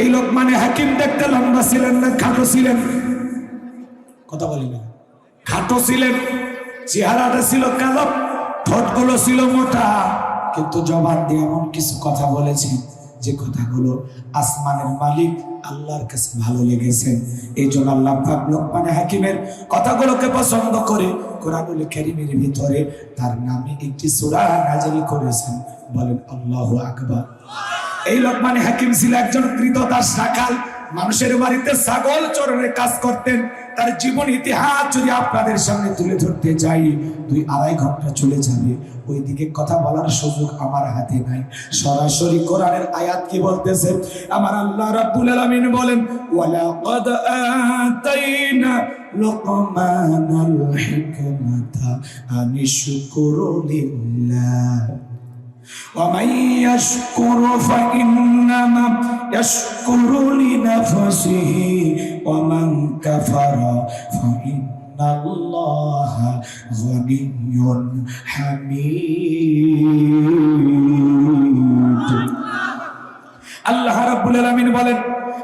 এই লোকমানে হাকিম দেখতে লম্বা ছিলেন না খাটো ছিলেন? কথা বলি না। খাটো ছিলেন, চেহারাটা ছিল কালো, ঠোঁটগুলো ছিল মোটা, কিন্তু জবান দিয়ে এমন কিছু কথা বলেছেন যে কথাগুলো আসমানের মালিক আল্লাহর কাছে ভালো লেগেছে। এই জন্য আল্লাহ পাক লোকমানে হাকিমের কথাগুলোকে পছন্দ করে কোরআনুল কারীমের ভিতরে তার নামে একটি সূরা নাযিল করেছেন। বলেন আল্লাহু আকবার। এই লোকমানে হাকিম ছিল একজন কৃতদাস রাখাল, মানুষের বাড়িতে ছাগল চোরের কাজ করতেন। তার জীবন ইতিহাস যদি আপনাদের সামনে তুলে ধরতে যাই 2-2.5 ঘন্টা চলে যাবে। ওইদিকে কথা বলার সুযোগ আমার হাতে নাই। সরাসরি কোরআনের আয়াত কি বলতেছে? আমার আল্লাহ রাব্বুল আলামিন বলেন, ওয়ালাকাদ আতাইনা লুকমানাল হিকমাতা আনিশকুরু লিল্লাহ ومن يشكر فإنما يشكر لنفسه ومن كفر فإن الله غني حميد। আল্লাহ রাব্বুল আলামিন বলেন,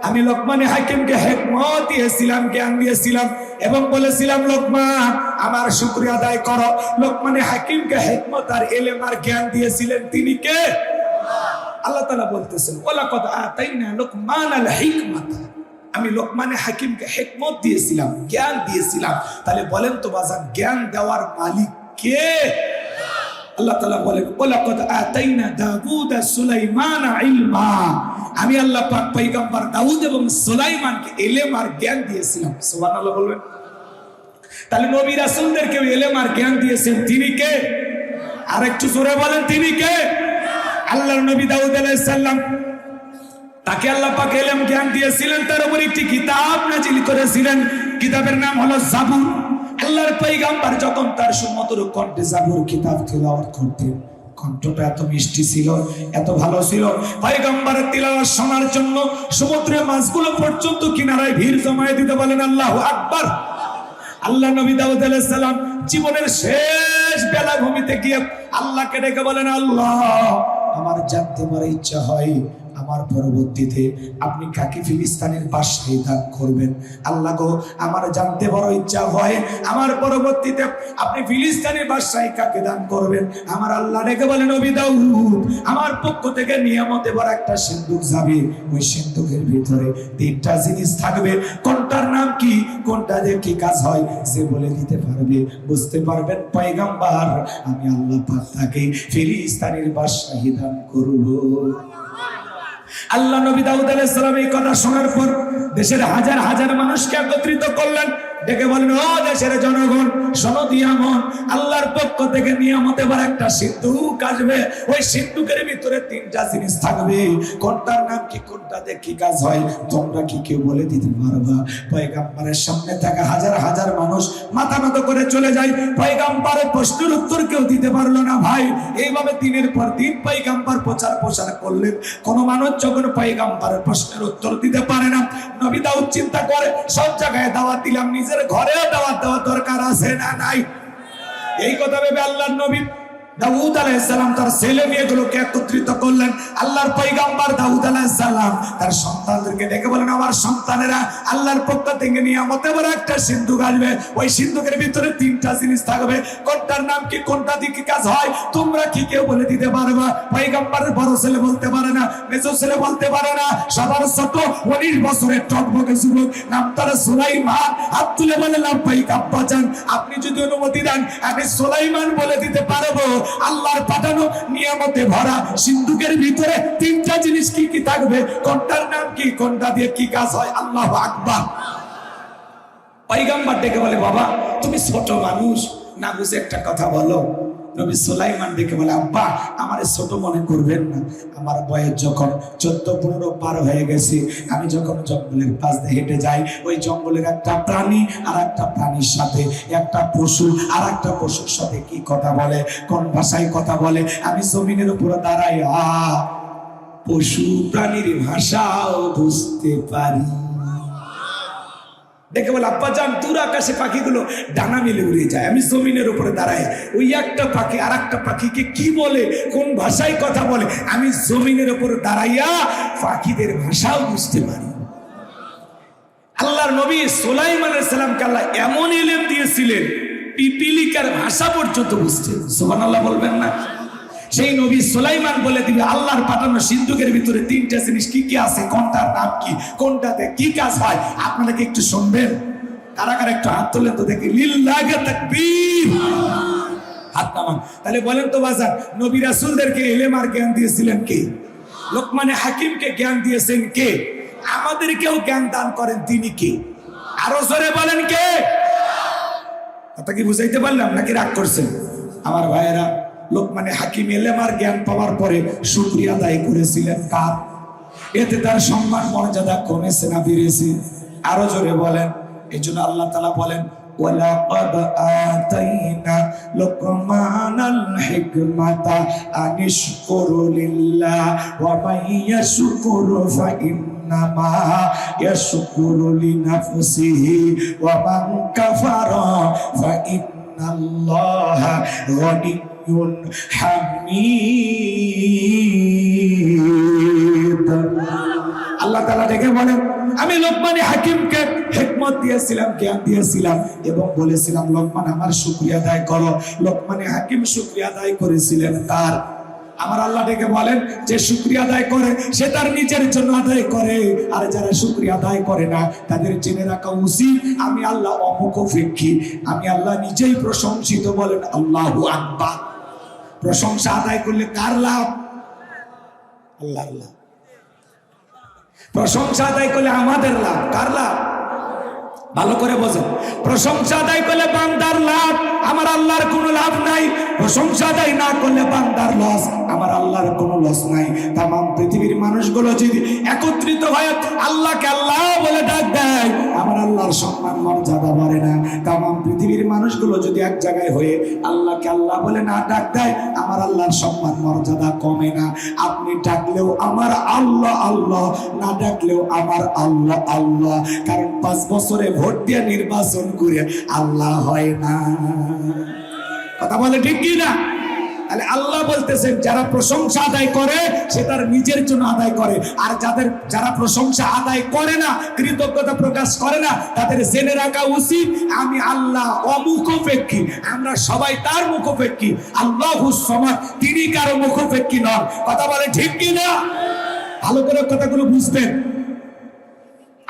আমি লোকমানে হাকিমকে হিকমত দিয়েছিলাম, জ্ঞান দিয়েছিলাম এবং বলেছিলাম লোকমান আমার শুকরিয়া আদায় করো। লোকমানে হাকিমকে হিকমত আর ইলম আর জ্ঞান দিয়েছিলেন তিনি কে? আল্লাহ তাআলা বলতেছেন, ওয়ালাকাদ আতাইনা লুকমানাল হিকমাতা, আমি লোকমানে হাকিমকে হিকমত দিয়েছিলাম, জ্ঞান দিয়েছিলাম। তাহলে বলেন তো বাজান, জ্ঞান দেওয়ার মালিক কে? আল্লাহ তাআলা বলেন, ওয়ালাকাদ আতাইনা দাউদা সুলাইমানা ইলমা, আমি আল্লাহ পাক পয়গম্বর দাউদ এবং সুলাইমানকে ইলম আর জ্ঞান দিয়েছিলাম। সুবহানাল্লাহ বলবেন। তাহলে নবী রাসূলদেরকে ইলম আর জ্ঞান দিয়েছেন তিনি কে? আর একটু জোরে বলেন, তিনি কে? আল্লাহর নবী দাউদ আলাইহিস সালাম, তাকে আল্লাহ পাক ইলম জ্ঞান দিয়েছিলেন, তার উপর একটি কিতাব নাযিল করেছিলেন। কিতাবের নাম হলো জাবুর। আল্লাহর পয়গম্বর যখন তার সুমধুর কণ্ঠে জাবুর কিতাব তিলাওয়াত করতেন, কণ্ঠটা এত মিষ্টি ছিল, এত ভালো ছিল, পয়গম্বরের তিলাওয়াত শোনার জন্য সমুদ্রের মাছগুলো পর্যন্ত কিনারায় ভিড় জমায়ে দিতে। বলেন আল্লাহু আকবার। আল্লাহ নবী দাউদ আলাইহিস সালাম জীবনের শেষ বেলাভূমিতে গিয়ে আল্লাহকে ডেকে বলেন, আল্লাহ আমার জানতে পারার ইচ্ছা হয় আমার পরবর্তীতে আপনি কাকে ফিলিস্তিনের বাদশাহী দান করবেন। আল্লাহ গো, আমার জানতে বড় ইচ্ছা হয় আমার পরবর্তীতে আপনি ফিলিস্তিনের বাদশাহী কাকে দান করবেন। আমার আল্লাহ ডেকে বলেন, নবী দাউদ আমার পক্ষ থেকে নিয়ামতে বড় একটা সিন্দুক যাবে, ওই সিন্দুকের ভিতরে 3টা জিনিস থাকবে। কোনটার নাম কি, কোনটা দিয়ে কি কাজ হয়, যে বলে দিতে পারবে, বুঝতে পারবেন পয়গম্বর আমি আল্লাহ পাক তাকে ফিলিস্তিনের বাদশাহী দান করব। আল্লাহ নবী দাউদ আলাইহিস সালাম এই কথা শোনার পর দেশের হাজার হাজার মানুষকে একত্রিত করলেন, ডেকে বললেন, ও দেশের জনগণ শোনো, দিয়ামন আল্লাহর পক্ষ থেকে নিয়ামতে বড় একটা সিন্দুক আসবে। ওই সিন্দুকের ভিতরে 3টা জিনিস থাকবে। কোনটার নাম কি, কোনটা দিয়ে কি কাজ হয়, তোমরা কি কেউ বলে দিতে পারবা? পয়গম্বরের সামনে থাকা হাজার হাজার মানুষ মাথা নত করে চলে যায়। পয়গম্বরের প্রশ্নের উত্তর কেউ দিতে পারলো না। ভাই, এইভাবে দিনের পর দিন পয়গম্বর প্রচার করলেন। কোন মানুষ যখন পয়গম্বরের প্রশ্নের উত্তর দিতে পারে না, নবী দাউদ চিন্তা করে, সব জায়গায় দাওয়াত দিলাম, নিজের ঘরেও দাওয়াত দেওয়ার দরকার আছে না নাই? এই কথা ভেবে আল্লাহর নবী দাউদ আলাইহিস সালাম তার ছেলে মেয়েগুলোকে একত্রিত করলেন। আল্লাহর পয়গম্বর দাউদ আলাইহিস সালাম তার সন্তানদেরকে ডেকে বলেন, আমার সন্তানেরা আল্লাহর পক্ষ থেকে নিয়ামতে বড় একটা সিন্দুক আসবে। ওই সিন্দুকের ভিতরে 3টা জিনিস থাকবে। কোনটার নাম কি, কোনটা দিয়ে কি কাজ হয়, তোমরা কি কেউ বলে দিতে পারবা? পয়গম্বরের বড় ছেলে বলতে পারে না, মেজো ছেলে বলতে পারে না, সবার ছোট 19 বছরের টকবকে যুবক, নাম তার সুলাইমান। হাত তুলে বলেন, পয়গম্বর জান আপনি যদি অনুমতি দেন আমি সুলাইমান বলে দিতে পারবো। আল্লাহর পাঠানো নিয়ামতে ভরা সিন্ধুকের ভিতরে 3টা জিনিস কি কি থাকবে, কোনটার নাম কি, কোনটা দিয়ে কি কাজ হয়। আল্লাহু আকবার। পয়গম্বর ডেকে বলে, বাবা তুমি ছোট মানুষ, না বুঝে একটা কথা বলো। নবী সুলাইমান ডেকে বলে, আব্বা আমার ছোট মনে করবেন না, আমার বয়স যখন 14-15 পার হয়ে গেছে, আমি যখন জঙ্গলের পাশ দিয়ে হেঁটে যাই, ওই জঙ্গলের একটা প্রাণী আর একটা প্রাণীর সাথে, একটা পশু আর একটা পশুর সাথে কি কথা বলে, কোন ভাষায় কথা বলে, আমি জমিনের উপরে দাঁড়াই পশু প্রাণীর ভাষাও বুঝতে পারি। দেখে বলে আব্বা যান দূর আকাশে পাখিগুলো ডানা মেলে উড়ে যায়, আমি জমিনের উপরে দাঁড়াই, ওই একটা পাখি আর একটা পাখিকে কি বলে, কোন ভাষায় কথা বলে, আমি জমিনের উপরে দাঁড়াইয়া পাখিদের ভাষাও বুঝতে পারি। আল্লাহর নবী সুলাইমান আলাইহিস সালামকে আল্লাহ এমন ইলম দিয়েছিলেন, পিপিলিকার ভাষা পর্যন্ত বুঝতেন। সুবহানাল্লাহ বলবেন না? সেই নবী সুলাইমান বলে দিবে আল্লাহর পাঠানো সিন্ধুকের ভিতরে তিনটা জিনিস কি কি আছে, কোনটার নাম কি, কোনটাতে কি কাজ হয়, আপনারা কি একটু শুনবেন? কারা কারা একটু হাত তোলেন তো দেখি, লিল্লাহি তাকবীর, হাত নামান। তাহলে বলেন তো বাজার, নবী রাসূলদেরকে ইলম আর জ্ঞান দিয়েছিলেন কে? লোকমানে হাকিমকে জ্ঞান দিয়েছেন কে? আমাদেরকেও জ্ঞান দান করেন তিনি কে? আরো জোরে বলেন কে? কথা কি বুঝাইতে পারলাম নাকি রাগ করছেন? আমার ভাইয়েরা, লোকমানে হাকিম ইলম আর জ্ঞান পাওয়ার পরে শুকরিয়া আদায় করেছিলেন কার? এতে তার সম্মান মর্যাদা কমেছে না বেড়েছে? আরো জোরে বলেন। এই জন্য আল্লাহ তাআলা বলেন ওয়ালাকাদ আতাইনা লুকমানাল হিকমাতা আনিশকুরু লিল্লাহ ওয়া মান ইয়াশকুরু ফাইন্নামা ইয়াশকুরু লিনাফসিহি ওয়া মান কাফারা ফাইন্নাল্লাহা গনিয়্যুন হামিদ। আল্লাহ তাআলা ডেকে বলেন আমি লোকমানে হাকিমকে হিকমত দিয়েছিলাম, জ্ঞান দিয়েছিলাম এবং বলেছিলাম লোকমান আমার শুকরিয়া আদায় করো। লোকমানে হাকিম শুকরিয়া আদায় করেছিলেন কার? আমার আল্লাহ ডেকে বলেন যে শুকরিয়া আদায় করে সে তার নিজের জন্য আদায় করে, আর যারা শুকরিয়া আদায় করে না তাদের জেনে রাখা উচিত আমি আল্লাহ অমুখাপেক্ষী, আমি আল্লাহ নিজেই প্রশংসিত। বলেন আল্লাহু আকবার। প্রশংসা আদায় করলে কার লাভ? আল্লাহর লাভ। প্রশংসা আদায় করলে আমাদের লাভ। কার লাভ? ভালো করে বোঝেন। প্রশংসা আদায় করলে বান্দার লাভ, আমার আল্লাহর কোনো লাভ নাই। প্রশংসা আদায় না করলে বান্দার লস, আমার আল্লাহর কোনো লস নাই। তাম পৃথিবীর মানুষগুলো যদি একত্রিত হয়ে আল্লাহকে আল্লাহ বলে ডাক দেয়, আমার আল্লাহর সম্মান মর্যাদা বাড়ে না। তাম পৃথিবীর মানুষগুলো যদি এক জায়গায় হয়ে আল্লাহকে আল্লাহ বলে না ডাক দেয়, আমার আল্লাহর সম্মান মর্যাদা কমে না। আপনি ডাকলেও আমার আল্লাহ আল্লাহ, না ডাকলেও আমার আল্লাহ আল্লাহ। কারণ 5 বছরে ভোট দিয়ে নির্বাচন করে আল্লাহ হয় না। কথা বলে ঠিক কি না? তাহলে আল্লাহ বলতেছেন যারা প্রশংসা আদায় করে সে তার নিজের জন্য আদায় করে, আর যারা প্রশংসা আদায় করে না, কৃতজ্ঞতা প্রকাশ করে না, তাদের জেনে রাখা উচিত আমি আল্লাহ অমুখাপেক্ষী, আমরা সবাই তার মুখাপেক্ষী। আল্লাহুস সামাদ, তিনি কারো মুখাপেক্ষী নন। কথা বলে ঠিক কি না? ভালো করে কথাগুলো বুঝবেন।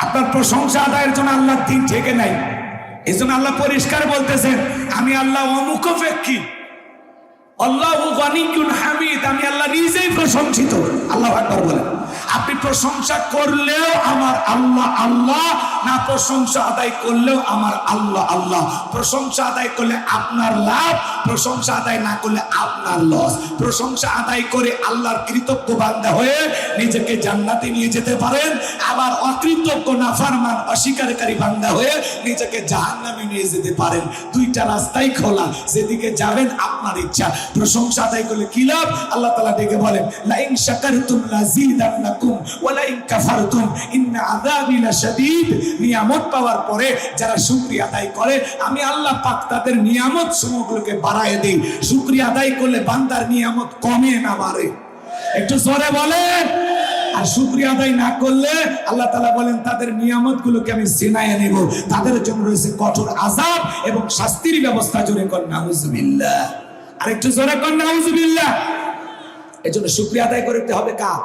আপনার প্রশংসা আদায়ের জন্য আল্লাহর দিন থেকে নাই। এই জন্য আল্লাহ পরিষ্কার বলতেছেন আমি আল্লাহ অমুখাপেক্ষী, আল্লাহু গনিয়্যুন হামিদ, আমি আল্লাহ নিজেই প্রশংসিত। আল্লাহু আকবার বলেন। আপনি প্রশংসা করলেও আমার আল্লাহ আল্লাহ, না প্রশংসা আদায় করলেও আমার আল্লাহ আল্লাহ। প্রশংসা আদায় করলে আপনার লাভ, প্রশংসা আদায় না করলে আপনার লস। প্রশংসা আদায় করে আল্লাহর কৃতজ্ঞ বান্দা হয়ে নিজেকে জান্নাতে নিয়ে যেতে পারেন, আবার অকৃতজ্ঞ নাফরমান অস্বীকারী বান্দা হয়ে নিজেকে জাহান্নামে নিয়ে যেতে পারেন। দুইটা রাস্তাই খোলা, যেদিকে যাবেন আপনার ইচ্ছা। প্রশংসা আদায় করলে কি লাভ? আল্লাহ তাআলা ডেকে বলেন লাইন শাকারতুম লাযীদান্নাকুম ওয়া লাইন কাফারতুম ইন্না আযাবি লাশাদীদ। নিয়ামত পাওয়ার পরে যারা শুকরিয়া আদায় করে আমি আল্লাহ পাক তাদের নিয়ামত সমূহগুলোকে বাড়ায় দেই। শুকরিয়া আদায় করলে বান্দার নিয়ামত কমে না বাড়ে। একটু জোরে বলেন। আর শুকরিয়া আদায় না করলে আল্লাহ তাআলা বলেন তাদের নিয়ামতগুলোকে আমি ছিনাইয়ে নেব, তাদের জন্য রয়েছে কঠোর আযাব এবং শাস্তির ব্যবস্থা। জোরে কর নাউযুবিল্লাহ। আরেকটু জোরে কর নাউযুবিল্লাহ। এজন্য শুকরিয়া আদায় করতে হবে কার?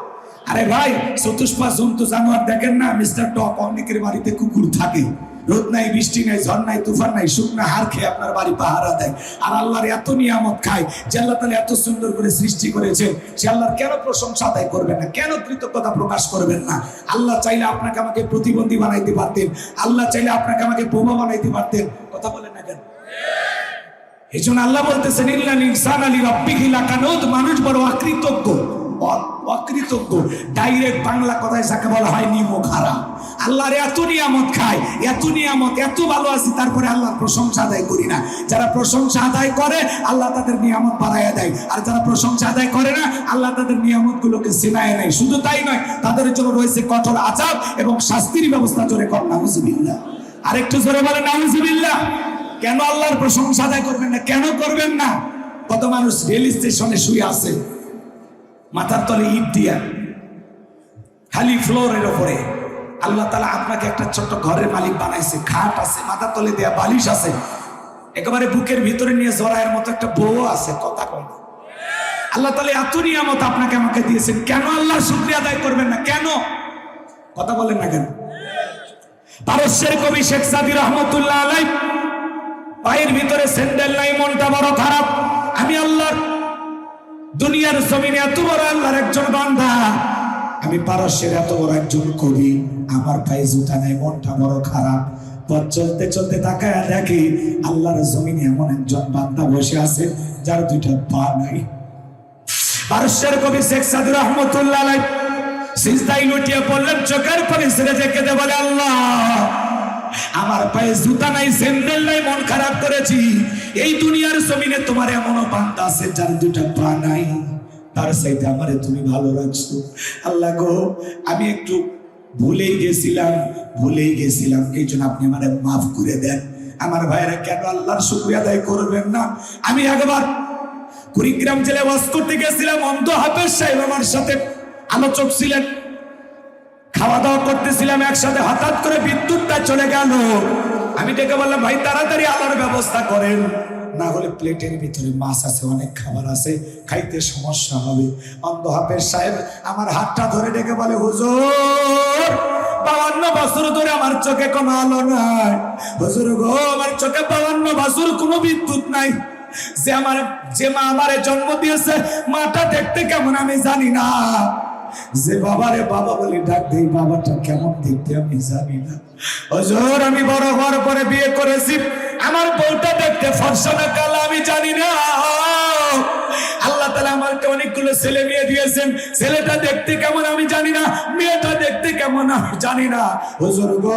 আরে ভাই, চতুষ্পা জন্তু জানোয়ার দেখেন না, মিস্টার টক অনেকের বাড়িতে কুকুর থাকে, রোদ নাই, বৃষ্টি নাই, ঝড় নাই, তুফান নাই, শুকনা হাড় খেয়ে আপনার বাড়ি পাহারা দেয়। আর আল্লাহর এত নিয়ামত খায় যে আল্লাহ তাআলা এত সুন্দর করে সৃষ্টি করেছেন, সে আল্লাহর কেন প্রশংসা আদায় করবেন না? কেন কৃতজ্ঞতা প্রকাশ করবেন না? আল্লাহ চাইলে আপনাকে আমাকে প্রতিবন্ধী বানাইতে পারতেন, আল্লাহ চাইলে আপনাকে আমাকে বোমা বানাইতে পারতেন। কথা বলেন না কেন? এই জন্য আল্লাহ বলতেছেন ইন্নাল ইনসানা লিরাব্বিহি লাকানুদ। মানুষ বড় অকৃতজ্ঞ, অকৃতজ্ঞ। ডাইরেক্ট বাংলা কথায় যাকে বলা হয় নিমক হারাম। আল্লাহর এত নিয়ামত খায়, এত নিয়ামত, এত ভালো আছি, তারপরে আল্লাহর প্রশংসা আদায় করি না। যারা প্রশংসা আদায় করে আল্লাহ তাদের নিয়ামত বাড়াইয়া দেয়, আর যারা প্রশংসা আদায় করে না আল্লাহ তাদের নিয়ামত গুলোকে ছিনায় নেয়। শুধু তাই নয়, তাদের জন্য রয়েছে কঠোর আযাব এবং শাস্তির ব্যবস্থা। জোরে কর নাউযুবিল্লাহ। আরেকটু জোরে বলেন নাউজুবিল্লাহ। কেন আল্লাহর প্রশংসা আদায় করবেন না? কেন করবেন না? কত মানুষ রেল স্টেশনে শুয়ে আছে, মাথার তলে ইট দিয়া, খালি ফ্লোরের ওপরে। আল্লাহ তাআলা আপনাকে একটা ছোট্ট ঘরের মালিক বানাইছে, খাট আছে, মাথার তলে দেয়া বালিশ আছে, একেবারে বুকের ভিতরে নিয়ে জড়ায়ের মতো একটা বউ আছে, কথা কয় না। আল্লাহ তাআলা এত নিয়ামত আপনাকে আমাকে দিয়েছেন, কেন আল্লাহর শুকরিয়া আদায় করবেন না? কেন কথা বলেন না কেন? পারস্যের কবি শেখ সাদী রহমতুল্লাহ আলাইহি, পায়ের ভিতরে স্যান্ডেল নাই, মনটা বড় খারাপ, আমি আল্লাহর দুনিয়ার জমিনে এত বড় আল্লাহর একজন বান্দা, আমি পারস্যের এত বড় একজন কবি, আমার পায়ে জুতা নাই, মনটা বড় খারাপ। পথ চলতে চলতে তাকায় দেখি আল্লাহর জমিনে এমন একজন বান্দা বসে আছে যার দুইটা পা নাই। পারস্যের কবি শেখ সাদী রহমতুল্লাহ আলাইহি সিজদায় লুটিয়ে পড়লেন, চোখের পানি ছেড়ে কেঁদে বলে, আল্লাহ আমার পায়ে জুতা নাই, স্যান্ডেল নাই, মন খারাপ করেছি, এই দুনিয়ার জমিনে তোমার এমন বান্দা আছে যার দুইটা পা নাই, তার চাইতে আমারে তুমি ভালো রাখছো। আল্লাহ গো, আমি একটু ভুলেই গেছিলাম, এই জন্য আপনি আমারে মাফ করে দেন। আমার ভাইরা কেন আল্লাহর শুকরিয়া আদায় করবেন না? আমি একবার কুড়িগ্রাম জেলায় ওয়াজ করতে গেছিলাম, অন্ধ হাফেজ সাহেব আমার সাথে আলোচক ছিলেন, খাওয়া দাওয়া করতেছিলাম একসাথে, হঠাৎ করে বিদ্যুৎটা চলে গেল। আমি ডেকে বললাম, ভাই তাড়াতাড়ি আলোর ব্যবস্থা করেন, না হলে প্লেটের ভিতরে মাছ আছে, অনেক খাবার আছে, খাইতে সমস্যা হবে। অন্ধ হাফেজ সাহেব আমার হাতটা ধরে ডেকে বলে, হুজুর 52 বছর ধরে আমার চোখে কোনো আলো নাই, হুজুর গো আমার চোখে 52 বছর কোনো বিদ্যুৎ নাই, যে মা আমারে জন্ম দিয়েছে, মাটা দেখতে কেমন আমি জানি না, যে বাবারে বাবা বলে ডাক দেই, বাবাটা কেমন দেখতে আমি জানি না, হুজুর আমি বড় হওয়ার পরে বিয়ে করেছি, আমার বউটা দেখতে ফর্সা না কালা আমি জানি না, আল্লাহ তাআলা আমাকে অনেকগুলো ছেলে মেয়ে দিয়েছেন, ছেলেটা দেখতে কেমন আমি জানি না, মেয়েটা দেখতে কেমন আমি জানি না, হুজুর গো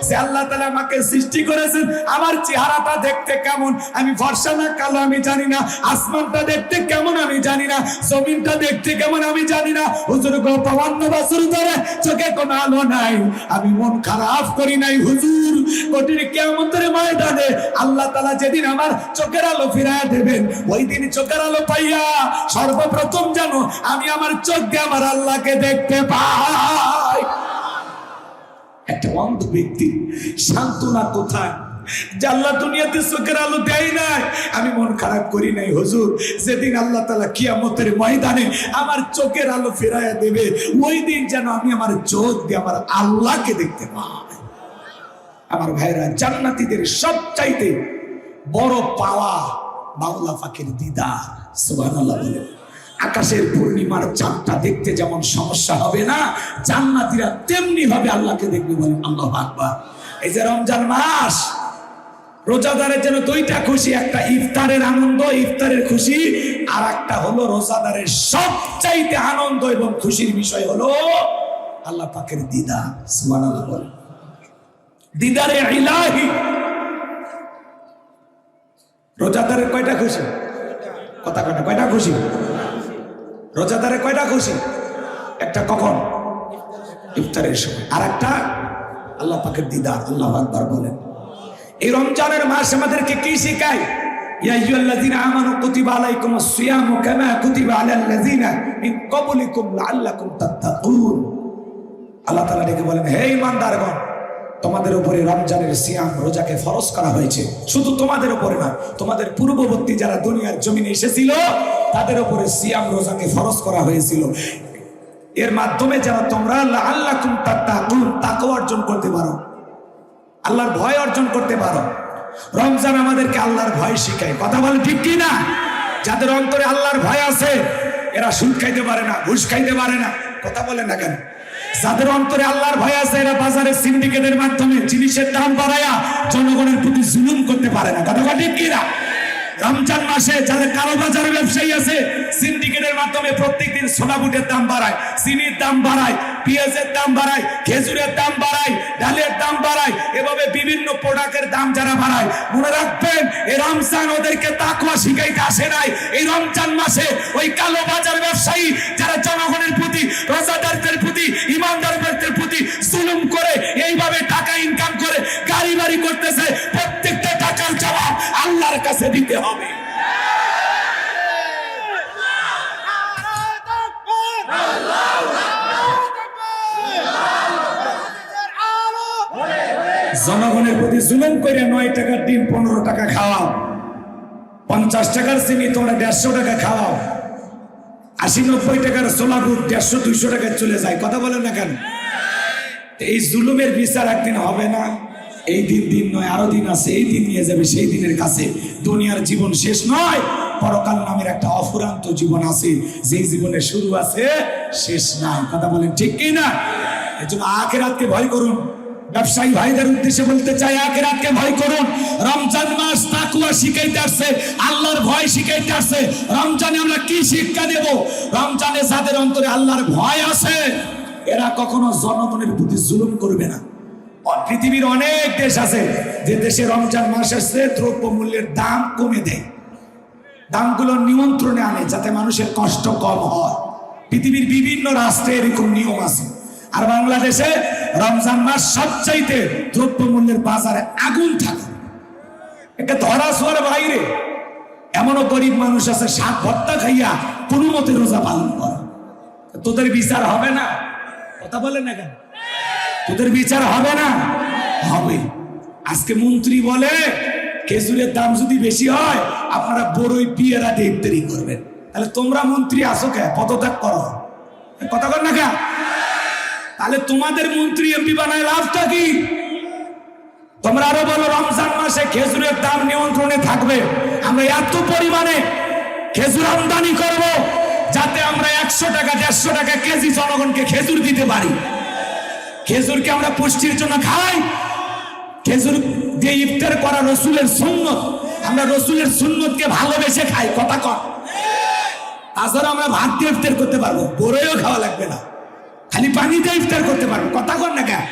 সে আল্লাহ তাআলা আমাকে সৃষ্টি করেছেন, আমার চেহারাটা দেখতে কেমন, আমি ফর্সা না কালো আমি জানি না, আসমানটা দেখতে কেমন আমি জানি না, জমিনটা দেখতে কেমন আমি জানি না, হুজুর গো 52 বছর ধরে চোখে কোনো আলো নাই, আমি মন খারাপ করি নাই, হুজুর কঠিন কিয়ামতের ময়দানে আল্লাহ তাআলা যেদিন আমার চোখের আলো ফিরায় দেবেন, ওই দিন চোখের আলো পাইয়া সর্বপ্রথম জানো আমি আমার চোখ দিয়ে আমার আল্লাহকে দেখতে পাই। একটা অন্ধ ব্যক্তি সান্ত্বনা কোথায়? যে আল্লাহ দুনিয়াতে চোখের আলো দেয় নাই, আমি মন খারাপ করি নাই, হুজুর যেদিন আল্লাহ তাআলা কিয়ামতের ময়দানে আমার চোখের আলো ফিরাইয়া দেবে, ওই দিন যেন আমি আমার চোখ দিয়ে আমার আল্লাহকে দেখতে পাই। আমার ভাইরা, জান্নাতীদের সবচাইতে বড় পাওয়া মাওলা পাকের দিদার, সুবহানাল্লাহ বলে। আকাশের পূর্ণিমার চাঁদটা দেখতে যেমন সমস্যা হবে না, জান্নাতীরা তেমনি ভাবে আল্লাহকে দেখবে, বলেন আল্লাহু আকবার। এই যে রমজান মাস, রোজাদারের জন্য দুইটা খুশি, একটা ইফতারের আনন্দ, ইফতারের খুশি, আর একটা হলো রোজাদারের সবচাইতে আনন্দ এবং খুশির বিষয় হলো আল্লাহ পাকের দিদার, সুবহানাল্লাহ বলে। দিদারে ইলাহি। রোজাদারের কয়টা খুশি? কথা কয়টা? কয়টা খুশি? রোজাদারের কয়টা খুশি? একটা কখন? ইফতারের সময়, আর একটা আল্লাহ পাকের দিদার। আল্লাহু আকবার বলেন। এই রমজানের মাস আমাদেরকে কি শেখায়? ইয়া আইয়ুহাল্লাযীনা আমানু কুতিবা আলাইকুমুস সিয়ামু কামা কুতিবা আলাল্লাযীনা মিন ক্বাবলিকুম লাআল্লাকুম তাত্তাকুন। আল্লাহ তাআলা ডেকে বলেন, হে ঈমানদারগণ, তোমাদের উপরে রমজানের সিয়াম রোজাকে ফরজ করা হয়েছে। শুধু তোমাদের উপরে না, তোমাদের পূর্ববর্তী যারা দুনিয়ার জমিনে এসেছিল তাদের উপরে সিয়াম রোজাকে ফরজ করা হয়েছিল। এর মাধ্যমে যেন তোমরা লাআল্লাকুম তাত্তাকুন, তাকওয়া অর্জন করতে পারো, আল্লাহর ভয় অর্জন করতে পারো। রমজান আমাদেরকে আল্লাহর ভয় শিখায়, কথা বলে ঠিক কি না? যাদের অন্তরে আল্লাহর ভয় আছে এরা সুদ খাইতে পারে না, ঘুষ খাইতে পারে না, কথা বলে না কেন? যাদের অন্তরে আল্লাহর ভয় আছে এরা বাজারে সিন্ডিকেটের মাধ্যমে জিনিসের দাম বাড়ায়া জনগণের প্রতি জুলুম করতে পারে না, কথা ঠিক কি না? রমজান মাসে যাদের কালোবাজার ব্যবসায়ী আছে, সিন্ডিকেটের মাধ্যমে প্রত্যেকদিন সোনা বুটের দাম বাড়ায়, চিনির দাম বাড়ায়, পেঁয়াজের দাম বাড়ায়, খেজুরের দাম বাড়ায়, ডালের দাম বাড়ায়, এভাবে বিভিন্ন প্রোডাক্টের দাম যারা বাড়ায়, মনে রাখবেন এই রমজান ওদেরকে তাকওয়া শিখাইতে আসে নাই। এই রমজান মাসে ওই কালোবাজার ব্যবসায়ী যারা জনগণের প্রতি, রোজাদারদের প্রতি, ইমানদারদের প্রতি জুলুম করে, এইভাবে টাকা ইনকাম করে, গাড়ি দিতে হবে। জনগণের প্রতি জুলুম করে 9 টাকার ডিম 15 টাকা খাওয়াও, 50 টাকার চিনি তোমরা 150 টাকা খাওয়াও, 80-90 টাকার ছোলা দুধ 150-200 টাকায় চলে যায়। কথা বলেন না কেন? এই জুলুমের বিচার একদিন হবে না? এই দিন নয়, আরো দিন আছে। এই দিন নিয়ে যাবে সেই দিনের কাছে। দুনিয়ার জীবন শেষ নয়, পরকাল নামের একটা অফুরান্ত জীবন আছে, যেই জীবনের শুরু আছে শেষ নাই। কথা বলেন ঠিক কি না? এজন্য আখিরাতকে ভয় করুন। ব্যবসায়ী ভাইদের উদ্দেশ্যে বলতে চাই, আখিরাতকে ভয় করুন। রমজান মাস তাকওয়া শিখাইতে আসছে, আল্লাহর ভয় শিখাইতে আসছে। রমজানে আমরা কি শিক্ষা দেব? রমজানে যাদের অন্তরে আল্লাহর ভয় আছে, এরা কখনো জনগণের প্রতি জুলুম করবে না। পৃথিবীর অনেক দেশ আছে যে দেশে রমজান মাস আসছে দ্রব্য মূল্যের দাম কমে দেয়, দামগুলো নিয়ন্ত্রণে আনে যাতে মানুষের কষ্ট কম হয়। পৃথিবীর বিভিন্ন রাষ্ট্রে এরকম নিয়ম আছে। আর বাংলাদেশে রমজান মাস সবচাইতে দ্রব্য মূল্যের বাজারে আগুন থাকে, এটা ধরা ছোঁয়ার বাইরে। এমনও গরিব মানুষ আছে শাক ভর্তা খাইয়া কোনো মতে রোজা পালন করে। তোদের বিচার হবে না? কথা বলেন না কেন? তোদের বিচার হবে না? হবে। আজকে মন্ত্রী বলে খেজুরের দাম যদি বেশি হয় আপনারা বড়ই পিয়ারা দিয়ে ইফতারি করবেন। তাহলে তোমরা মন্ত্রী আসো কে? পদত্যাগ করো। কথা বল না কেন? তাহলে তোমাদের মন্ত্রী এমপি বানায় লাভটা কি? তোমরা আরো বলো রমজান মাসে খেজুরের দাম নিয়ন্ত্রণে থাকবে, আমরা এত পরিমাণে খেজুর আমদানি করব যাতে আমরা 100 টাকা 150 টাকা কেজি জনগণকে খেজুর দিতে পারি। খেজুরকে আমরা পুষ্টির জন্য খাই, খেজুর দিয়ে ইফতার করা রসুলের সুন্নত, আমরা রসুলের সুন্নতকে ভালোবেসে খাই। কথা কর। তাছাড়া আমরা ভাত দিয়ে ইফতার করতে পারবো, বড়ইও খাওয়া লাগবে না, খালি পানি দিয়ে ইফতার করতে পারবো। কথা কর না কেন?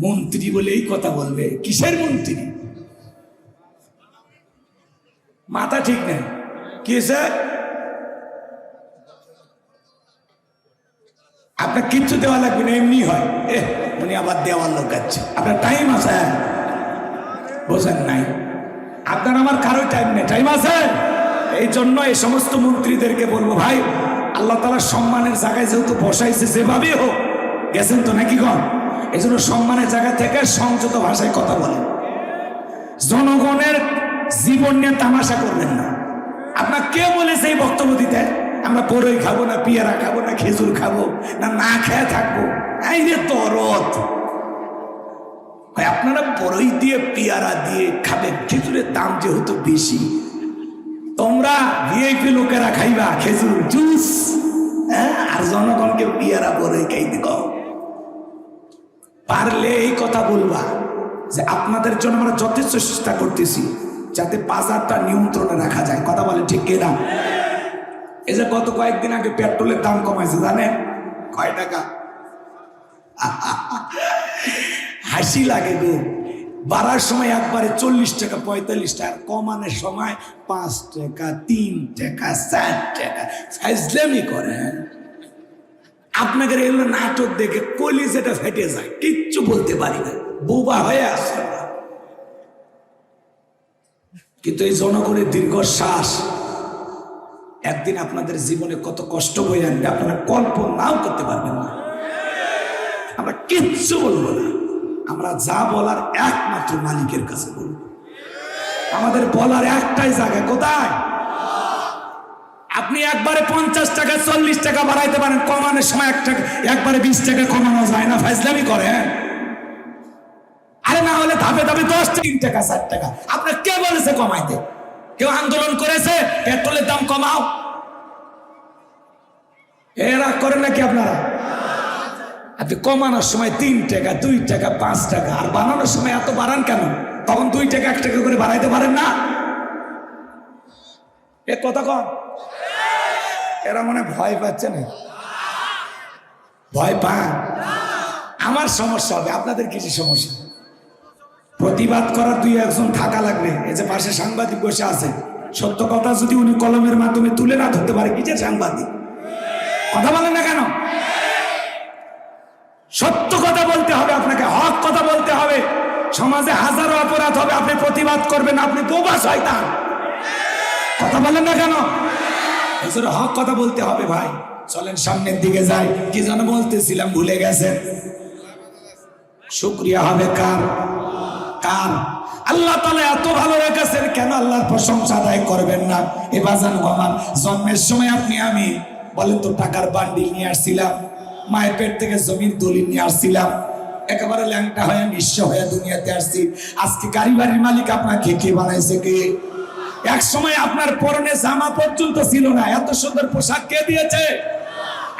মন্ত্রী বলে এই কথা বলবে? কিসের মন্ত্রী? মাথা ঠিক নেই। কি স্যার আপনার কিচ্ছু দেওয়া লাগবে না, এমনি হয়। উনি আবার দেওয়ার লোক আছে, আপনার টাইম আছে? বোঝেন নাই? আপনার আমার কারোই টাইম নেই, টাইম আছে। এই জন্য এই সমস্ত মন্ত্রীদেরকে বলবো, ভাই আল্লাহ তাআলা সম্মানের জায়গায় যেহেতু বসাইছে, যেভাবেই হোক, গেছেন তো নাকি কম, এই জন্য সম্মানের জায়গা থেকে সংযত ভাষায় কথা বলেন। জনগণের জীবন নিয়ে তামাশা করবেন না। আপনার কে বলেছে এই বক্তব্য দিতে আমরা বড়ই খাবো না, পিয়ারা খাবো না, খেজুর খাবো না, না খেয়ে থাকবো? এই যে তরত আপনারা বড়ই দিয়ে পিয়ারা দিয়ে খাবেন, খেজুরের দাম যেহেতু বেশি, তোমরা ভিআইপি লোকেরা খাইবা খেজুর জুস, আর জনগণকে পিয়ারা বড়ই খাইতে কও। পারলে এই কথা বলবা যে আপনাদের জন্য আমরা যথেষ্ট চেষ্টা করতেছি যাতে বাজারটা নিয়ন্ত্রণে রাখা যায়। কথা বলে ঠিক কিনা? এই যে গত কয়েকদিন আগে পেট্রোলের দাম কমাইছে, জানেন কয় টাকা? হাসি লাগে গো। বাড়ার সময় একবারে 40 টাকা 45 টাকা, কমানোর সময় 5 টাকা 3 টাকা 4 টাকা। ফাইজলামি করেন। আপনাদের এগুলো নাটক দেখে কলিজাটা ফেটে যায়, কিচ্ছু বলতে পারি না, বোবা হয়ে আসে। কিন্তু এই জনগণের দীর্ঘশ্বাস একদিন আপনাদের জীবনে কত কষ্ট বয়ে আনবে আপনারা কল্পনাও করতে পারবেন না। আমরা কিচ্ছু বলবো না, আমরা যা বলার একমাত্র মালিকের কাছে বলবো। আমাদের বলার একটাই জায়গা, কোথায়? আপনি একবারে 50 টাকা 40 টাকা বাড়াইতে পারেন, কমানোর সময় 1 টাকা একবারে 20 টাকা কমানো যায় না? ফাইজলামি করেন। আরে না হলে ধাপে ধাপে 10 3 টাকা 4 টাকা। আপনার কে বলেছে কমাইতে? কেউ আন্দোলন করেছে পেট্রোলের দাম কমাও? এরা করেন নাকি আপনারা? আপনি কমানোর সময় 3 টাকা 2 টাকা 5 টাকা, আর বানানোর সময় এত বাড়ান কেন? তখন 2 টাকা 1 টাকা করে বাড়াইতে পারেন না? এ কথা কন। এরা মনে ভয় পাচ্ছে না? ভয় পান? আমার সমস্যা হবে, আপনাদের কিছু সমস্যা? প্রতিবাদ করার 2-1 জন থাকা লাগবে। এই যে পাশে সাংবাদিক বসে আছে, সত্য কথা যদি উনি কলমের মাধ্যমে তুলে না ধরতে পারে, কি যে সাংবাদিক? কথা বলেন না কেন? সত্য কথা বলতে হবে আপনাকে, হক কথা বলতে হবে। সমাজে হাজারো অপরাধ হবে, আপনি প্রতিবাদ করবেন, আপনি বোবা শয়তান। কথা বলেন না কেন? হক কথা বলতে হবে ভাই। চলেন সামনের দিকে যাই। কি যেন বলতেছিলাম, ভুলে গেছেন। শুকরিয়া হবে কার? কার? আল্লাহ তাআলা এত ভালো রেখেছেন, কেন আল্লাহর প্রশংসা আদায় করবেন না? এ বাজান আমার জন্মের সময় আপনি আমি বলেন তো টাকার বান্ডিল নিয়ে আসছিলাম, মায়ের পেট থেকে জমির দলিল নিয়ে আসছিলাম, একেবারে ল্যাংটা হয়ে নিঃস্ব হয়ে দুনিয়াতে আসছি। আজকে গাড়ি বাড়ির মালিক আপনাকে কে বানাইছে? কে? এক সময় আপনার পরনে জামা পর্যন্ত ছিল না, এত সুন্দর পোশাক কে দিয়েছে?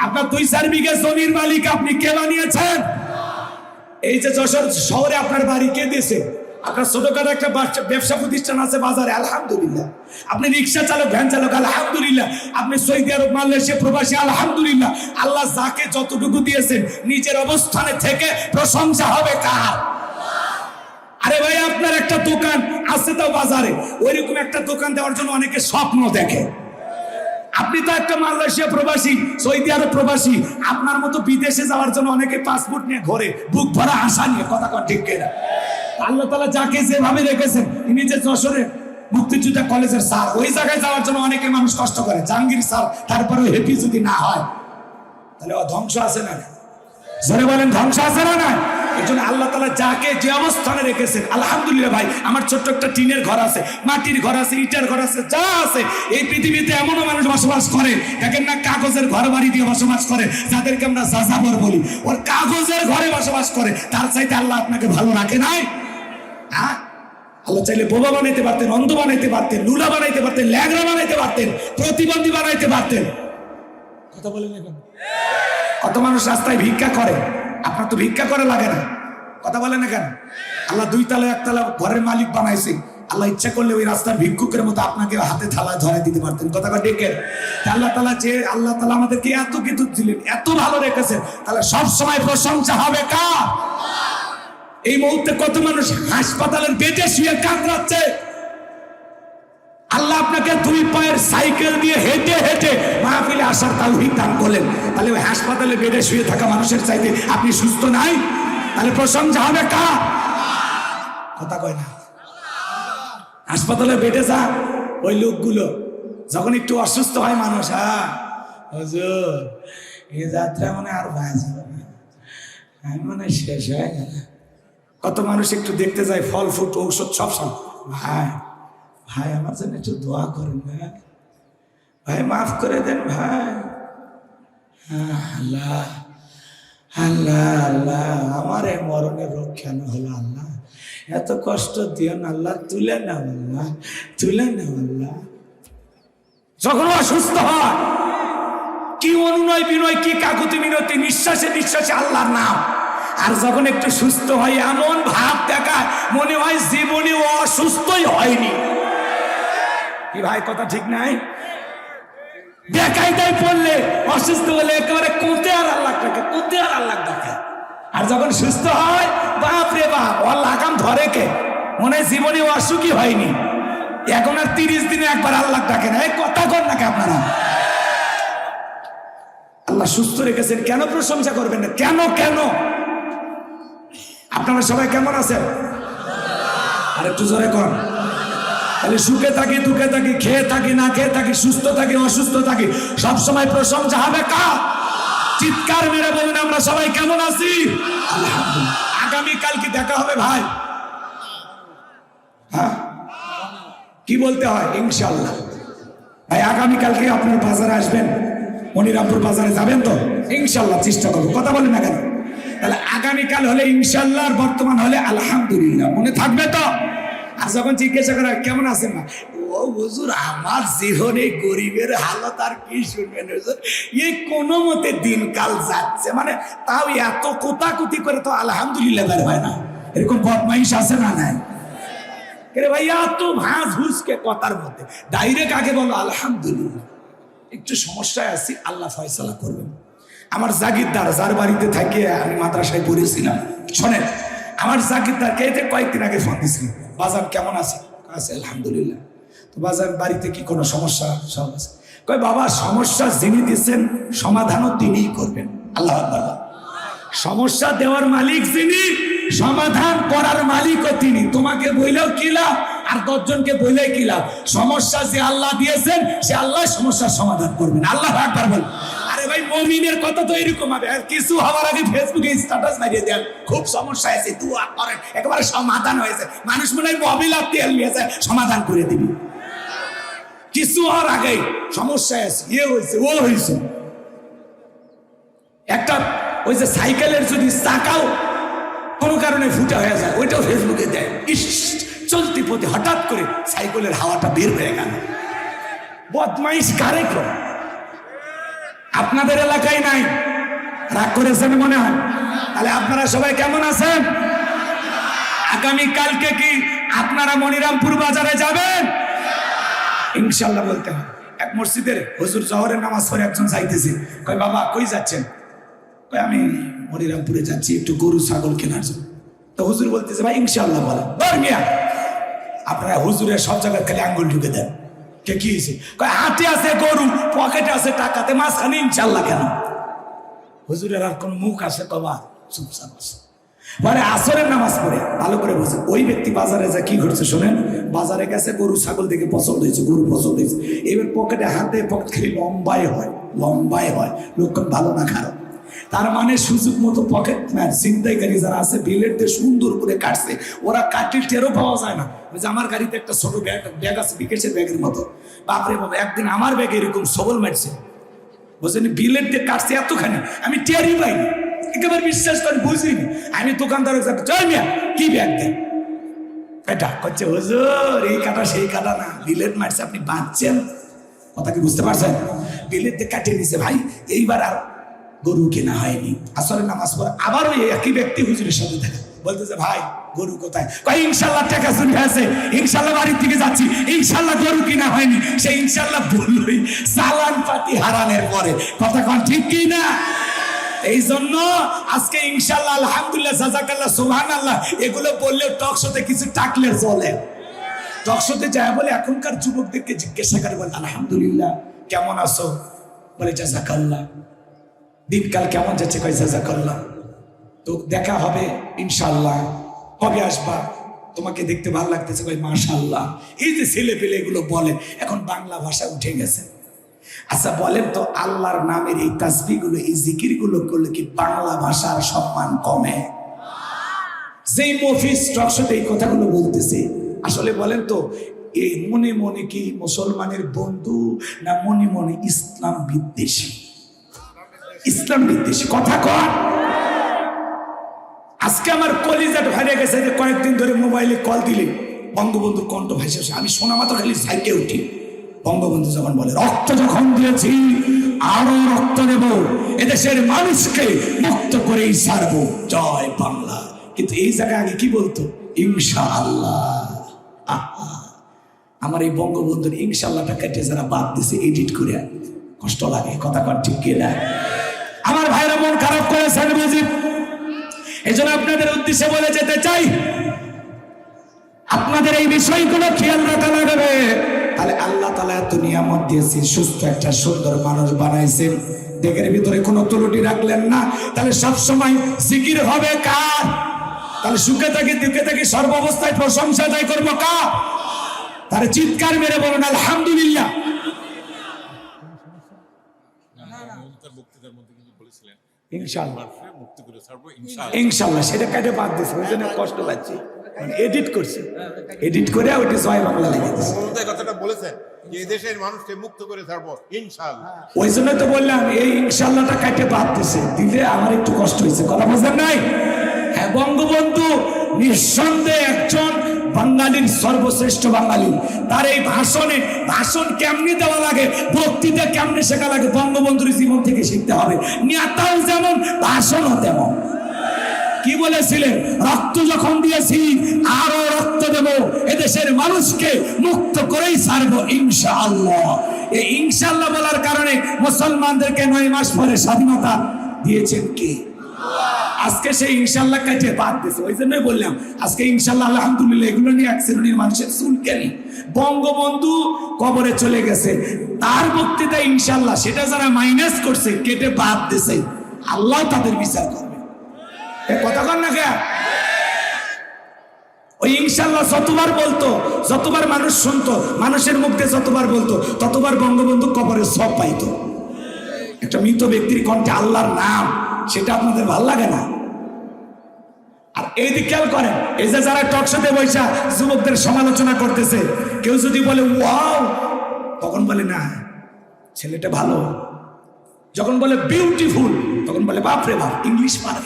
আপনার 2-4 বিঘা জমির মালিক আপনি কে বানিয়েছেন? এই যে যশোর শহরে আপনার বাড়ি কে দিয়েছে? আপনার ছোটখাটো একটা ব্যবসা প্রতিষ্ঠান আছে বাজারে, আলহামদুলিল্লাহ। আপনি রিক্সা চালক, ভ্যান চালক, আলহামদুলিল্লাহ। আপনি সৌদি আরব, মালয়েশিয়া প্রবাসী, আলহামদুলিল্লাহ। আল্লাহ যাকে যতটুকু দিয়েছেন নিজের অবস্থানে থেকে প্রশংসা হবে কার? আরে ভাই, আপনার একটা দোকান আছে তো বাজারে, ওইরকম একটা দোকান দেওয়ার জন্য অনেকে স্বপ্ন দেখে। আপনি তো একটা মালয়েশিয়া প্রবাসী, সৌদি আরব প্রবাসী, আপনার মতো বিদেশে যাওয়ার জন্য অনেকে পাসপোর্ট নিয়ে ঘরে বুক ভরা আশা নিয়ে। কথা কন ঠিক কিনা? আল্লাহ তাআলা যাকে যেভাবে রেখেছেন, ইনি যে যশোরে মুক্তিযোদ্ধা কলেজের স্যার, ওই জায়গায় যাওয়ার জন্য অনেকে মানুষ কষ্ট করে। জাহাঙ্গীর স্যার তারপরে হ্যাপি যদি না হয়, তাহলে ও ধ্বংস আছে না? জোরে বলেন, ধ্বংস আছে না? না। এই জন্য আল্লাহ তাআলা যাকে যে অবস্থানে রেখেছেন, আলহামদুলিল্লাহ। ভাই, আমার ছোট্ট একটা টিনের ঘর আছে, মাটির ঘর আছে, ইটার ঘর আছে, যা আছে। এই পৃথিবীতে এমনও মানুষ বসবাস করে, দেখেন না, কাগজের ঘর বাড়ি দিয়ে বসবাস করে, যাদেরকে আমরা যাযাবর বলি। ওর কাগজের ঘরে বসবাস করে, তার চাইতে আল্লাহ আপনাকে ভালো রাখে নাই? হ্যাঁ, আল্লাহ চাইলে বোবা বানাইতে পারতেন, অন্ধ বানাইতে পারতেন, লুলা বানাইতে পারতেন, ল্যাংড়া বানাইতে পারতেন, প্রতিবন্ধী বানাইতে পারতেন। কথা বলেন এখন। কত মানুষ রাস্তায় ভিক্ষা করে, আপনার তো ভিক্ষা করে লাগে না। কথা বলেন না কেন? আল্লাহ 2 তলা 1 তলা ঘরের মালিক বানাইছে। আল্লাহ ইচ্ছা করলে ওই রাস্তার ভিক্ষুকের মতো আপনাকে হাতে থালায় ধরে দিতে পারতেন। কথা ডেকে আল্লাহ তাআলা আমাদেরকে এত কিছু দিলেন, এত ভালো রেখেছেন, তাহলে সব সময় প্রশংসা হবে কার? এই মুহূর্তে কত মানুষ হাসপাতালের বেডে শুয়ে কাঁদছে। আল্লাহ আপনাকে 2 পায়ের সাইকেল দিয়ে হেঁটে হেঁটে মাহফিলে আসার তাওফিক দান করলেন, তাহলে ওই হাসপাতালে বেডে শুয়ে থাকা মানুষের চাইতে আপনি সুস্থ নাই? তাহলে প্রশংসা হবে কার? কথা কয় না। হাসপাতালে বেডে যা ওই লোকগুলো যখন একটু অসুস্থ হয় মানুষ, হ্যাঁ হুজুর এই যাত্রা মানে আর বাঁচব না, আমি মনে শেষ হয়ে গেল। কত মানুষ একটু দেখতে যায়, ফল ফুট ঔষধ সব সব, ভাই ভাই আমার জন্য একটু দোয়া করেন, ভাই ভাই মাফ করে দেন ভাই। আল্লাহ আল্লাহ আল্লাহ, আমার এই মরণের রোগ কেন হলো? আল্লাহ এত কষ্ট দিও না, আল্লাহ তুলে নাও, আল্লাহ তুলে নাও। আল্লাহ যখন অসুস্থ হয়, কি অনুনয় বিনয়, কি কাকুতি মিনতি, নিঃশ্বাসে নিঃশ্বাসে আল্লাহর নাম। আর যখন একটু সুস্থ হয়, এমন ভাব দেখায় মনে হয় জীবনে অসুস্থই হয়নি। কি ভাই কথা ঠিক নাই? দেখাই দেয় পড়লে অসুস্থ হলে একেবারে কোতে আর আল্লাহ ডাকে, কোতে আর আল্লাহ ডাকে। আর যখন সুস্থ হয়, বাপ রে বাপ, ওর লাগাম ধরে কে, মনে হয় জীবনে অসুখই হয়নি। এখন আর 30 দিনে একবার আল্লাহ ডাকে না। এই কথা কর নাকি আপনারা? আল্লাহ সুস্থ রেখেছেন, কেন প্রশংসা করবেন না? কেন কেন? আপনারা সবাই কেমন আছেন? আর একটু জোরে কর। তাহলে সুখে থাকি, দুঃখে থাকি, খেয়ে থাকি, না খেয়ে থাকি, সুস্থ থাকি, অসুস্থ থাকি, সব সময় প্রশংসা হবে কার? চিৎকার মেরে বলুন আমরা সবাই কেমন আছি? আলহামদুলিল্লাহ। আগামীকাল কি দেখা হবে ভাই? হ্যাঁ, কি বলতে হয়? ইনশাআল্লাহ। ভাই আগামীকালকে আপনার বাজারে আসবেন, মনিরামপুর বাজারে যাবেন তো? ইনশাআল্লাহ চেষ্টা করবো। কথা বলেন না কেন? তাহলে আগামীকাল হলে ইনশাআল্লাহ, আর বর্তমান হলে আলহামদুলিল্লাহ, মনে থাকবে তো? আর যখন জিজ্ঞাসা করা কেমন আছেন না, ও হুজুর আমার জীবনে গরিবের হালত আর কি শুনবেন হুজুর, এই কোনো মতে দিনকাল যাচ্ছে, মানে তাও এত কোতাকুতি করে তো আলহামদুলিল্লাহ বের হয় না। এরকম বদমাইশ আছে না? নাই রে ভাই, এত ভাঁজ ভুজকে কথার মধ্যে ডাইরেক্ট আগে বলো আলহামদুলিল্লাহ। একটু সমস্যায় আছি, আল্লাহ ফয়সালা করবেন। আমার জাগিরদার, যার বাড়িতে থাকিয়ে আমি মাদ্রাসায় পড়েছিলাম, শোনেন, আমার জাগিরদারকে এই যে কয়েকদিন আগে ফোন দিয়েছিল, বাজার কেমন আছে? আছে আলহামদুলিল্লাহ। তো বাজার বাড়িতে কি কোনো সমস্যা? সব আছে। কয় বাবা, সমস্যা যিনি দিচ্ছেন সমাধানও তিনিই করবেন। আল্লাহ আকবার। সমস্যা দেওয়ার মালিক যিনি, সমাধান করার মালিকও তিনি। তোমাকে বইলেও কি লাভ, আর 10 জনকে বইলেই কি লাভ? সমস্যা যে আল্লাহ দিয়েছেন সে আল্লাহ সমস্যার সমাধান করবেন। আল্লাহ আকবার বল। আরে ভাই, মুমিনের কথা তো এরকম হবে। আর কিছু হওয়ার আগে ফেসবুকে স্ট্যাটাস মারিয়ে দেন, খুব সমস্যা আছে, দোয়া করেন, একেবারে সমাধান হয়েছে। মানুষ মনে হয় মোবাইল আপনি নিয়েছে, সমাধান করে দিবি। কিছু হওয়ার আগে সমস্যা আছে, ইয়ে হয়েছে, ও হয়েছে। একটা ওই যে সাইকেলের যদি চাকাও কোনো কারণে ফুটা হয়ে যায়, ওইটাও ফেসবুকে দেয়। ইস, চলতি পথে হঠাৎ করে সাইকেলের হাওয়াটা বের হয়ে গেল। বদমাইশ কার্যক্রম আপনাদের এলাকায় নাই? রাগ করেছেন মনে হয়? তাহলে আপনারা সবাই কেমন আছেন? আগামী কালকে কি আপনারা মনিরামপুর বাজারে যাবেন? ইনশাল্লাহ বলতে হবে। এক মসজিদের হুজুর জহরের নামাজ পড়ে একজন যাইতেছে, কয় বাবা কই যাচ্ছেন? কয় আমি মনিরামপুরে যাচ্ছি একটু গরু ছাগল কেনার জন্য। তো হুজুর বলতেছে ভাই ইনশাল্লাহ বলেন। ধর্মিয়া আপনারা হুজুরের সব জায়গায় খালি আঙ্গুল ঢুকে দেন। কে কি হয়েছে? কয় হাতে আছে গরু, পকেটে আছে টাকাতে, মাঝখানে ইনশাল্লাহ কেন? হুজুরের আর কোন মুখ আছে? কবা চুপচাপ আছে। মানে আসরের নামাজ পড়ে ভালো করে বসে ওই ব্যক্তি বাজারে যা কি ঘটছে শোনেন। বাজারে গেছে, গরু ছাগল দেখে পছন্দ হয়েছে, গরু পছন্দ হয়েছে। এবার পকেটে হাতে পকেট খালি লম্বাই হয়, লম্বাই হয়, লক্ষণ ভালো না খারাপ। তার মানে সুযোগ মতো পকেট ম্যান ছিনতাইকারী যারা আছে বিলেট দিয়ে সুন্দর করে কাটছে, ওরা কাটির টেরও পাওয়া যায় না। যে আমার গাড়িতে একটা ছোট ব্যাগ আছে, বিকেশের ব্যাগের মতো। বাপরে বাবা, একদিন আমার ব্যাগে এরকম সবল মারছে, বুঝলেন, বিলেট দিয়ে কাটছে এতখানি, আমি টেরই পাইনি, একেবারে বিশ্বাস করেন বুঝিনি। আমি দোকানদার চল মিয়া কি ব্যাগ দেন? এটা করছে হুজুর এই কাটা সেই কাটা না, বিলেট মারছে, আপনি বাঁচছেন। কথা কি বুঝতে পারছেন? বিলেট দিয়ে কাটিয়ে নিছে ভাই। এইবার আর গরু কেনা হয়নি। আসলে নামাজ পড়ে আবার ওই একই ব্যক্তি হুজুরের সাথে দেখা, বলতেছে ভাই গরু কোথায়? কয় ইনশাল্লাহ টাকা চুরি হয়েছে, ইনশাল্লাহ বাড়ির থেকে যাচ্ছি, ইনশাল্লাহ গরু কিনা হয়নি। সে ইনশাল্লাহ বললই চালান পাতি হারানোর পরে। কথা কন ঠিক কি না? এই জন্য আজকে ইনশাল্লাহ, আলহামদুলিল্লাহ, জাযাকাল্লাহ, সুবহানাল্লাহ এগুলো বললেও টক শোতে কিছু টাকলের চলে। টক শোতে যায় বলে এখনকার যুবকদেরকে জিজ্ঞাসা করে, বলে আলহামদুলিল্লাহ কেমন আছো? বলে জাযাকাল্লাহ। দিনকাল কেমন যাচ্ছে? কয় জাযাকাল্লাহ। তো দেখা হবে ইনশাল্লাহ, কবে আসবা? তোমাকে দেখতে ভালো লাগতেছে। কয় মাশাআল্লাহ। এই যে ছেলে পেলে এগুলো বলে, এখন বাংলা ভাষা উঠে গেছে। আচ্ছা বলেন তো, আল্লাহর নামের এই তাসবিহগুলো, এই জিকিরগুলো করলে কি বাংলা ভাষার সম্মান কমে? যেই মফিজ টকশোতে এই কথাগুলো বলতেছে, আসলে বলেন তো এই মনে মনে কি মুসলমানের বন্ধু, না মনে মনে ইসলাম বিদ্বেষী? ইসলাম বিদ্বেষী কথা কর। আজকে আমার কলিজাট হারিয়ে গেছে যে কয়েকদিন ধরে মোবাইলে কল দিলে বঙ্গবন্ধুর কণ্ঠ ভাসে আসে, আমি শোনা মাত্র খালি সাইকে উঠি। বঙ্গবন্ধু যখন বলে রক্ত যখন দিয়েছি আরো রক্ত দেব, এদেশের মানুষকে মুক্ত করেই ছাড়বো, জয় বাংলা। কিন্তু এই জায়গায় আগে কি বলতো? ইনশাআল্লাহ। আমার এই বঙ্গবন্ধুর ইনশাআল্লাহটা কেটে যারা বাদ দিছে এডিট করে, কষ্ট লাগে। কথা কর ঠিক কিনা? আমার ভাইরা মন খারাপ করেছেন বুঝি। এই জন্য আপনাদের উদ্দেশ্যে বলে যেতে চাই, আপনাদের এই বিষয়গুলো খেয়াল রাখা লাগবে। তাহলে আল্লাহ তাআলা এত নিয়ামত দিয়েছে, সুস্থ একটা সুন্দর মানুষ বানাইছেন, দেখের ভিতরে কোনো ত্রুটি রাখলেন না। তাহলে সব সময় জিকির হবে কার? তাহলে সুখে থাকি দুঃখে থাকি সর্বাবস্থায় প্রশংসা আদায় করবো কার? তাহলে চিৎকার মেরে বলুন আলহামদুলিল্লাহ। ইনশাআল্লাহ সেটা কেটে বাদ দিচ্ছে, ওই জন্য কষ্ট পাচ্ছি। এডিট করছে, এডিট করে ওইটা জয় বাংলা লেগে দিচ্ছে। কথাটা বলেছেন যে এই দেশের মানুষকে মুক্ত করে ছাড়বো ইনশাআল্লাহ। ওই জন্য তো বললাম এই ইনশাআল্লাহটা কেটে বাদ দিছে, দিলে আমার একটু কষ্ট হয়েছে। কথা বুঝলেন নাই? হ্যাঁ, বঙ্গবন্ধু নিঃসন্দেহে একজন বাঙালির সর্বশ্রেষ্ঠ বাঙালি। তার এই ভাষণ কেমনি দেওয়া লাগে, বক্তৃতা কেমনি শেখা লাগে, বঙ্গবন্ধুর জীবন থেকে শিখতে হবে। নেতাও যেমন, ভাষণও তেমন। কি বলেছিলেন? রক্ত যখন দিয়েছি আরো রক্ত দেব, এদেশের মানুষকে মুক্ত করেই ছাড়বো ইনশাআল্লাহ। এই ইনশাআল্লাহ বলার কারণে মুসলমানদেরকে 9 মাস পরে স্বাধীনতা দিয়েছেন কি? আজকে সেই ইনশাআল্লাহ কাটে বাদ দিয়েছে। ওই জন্যই বললাম আজকে ইনশাআল্লাহ, আলহামদুলিল্লাহ এগুলো নিয়ে এক শ্রেণীর মানুষের চুলকানি। বঙ্গবন্ধু কবরে চলে গেছে, তার বক্তৃতা ইনশাআল্লাহ সেটা যারা মাইনাস করছে, কেটে বাদ দিয়েছে, আল্লাহ তাদের বিচার করবে। কথা কন না কে? ইনশাল্লাহ যতবার বলতো, যতবার মানুষ শুনতো, মানুষের মুখ দিয়ে যতবার বলতো, ততবার বঙ্গবন্ধু কবরে সব পাইতো। একটা মৃত ব্যক্তির কণ্ঠে আল্লাহর নাম, সেটা আপনাদের ভাল লাগে না? আর এই দিক খেয়াল করেন, এই যে যারা টকশোতে বৈশা যুবকদের সমালোচনা করতেছে, কেউ যদি বলে ওয়াও, তখন বলে না ছেলেটা ভালো। যখন বলে বিউটিফুল, তখন বলে বাপরে বাপ, ইংলিশ পারে।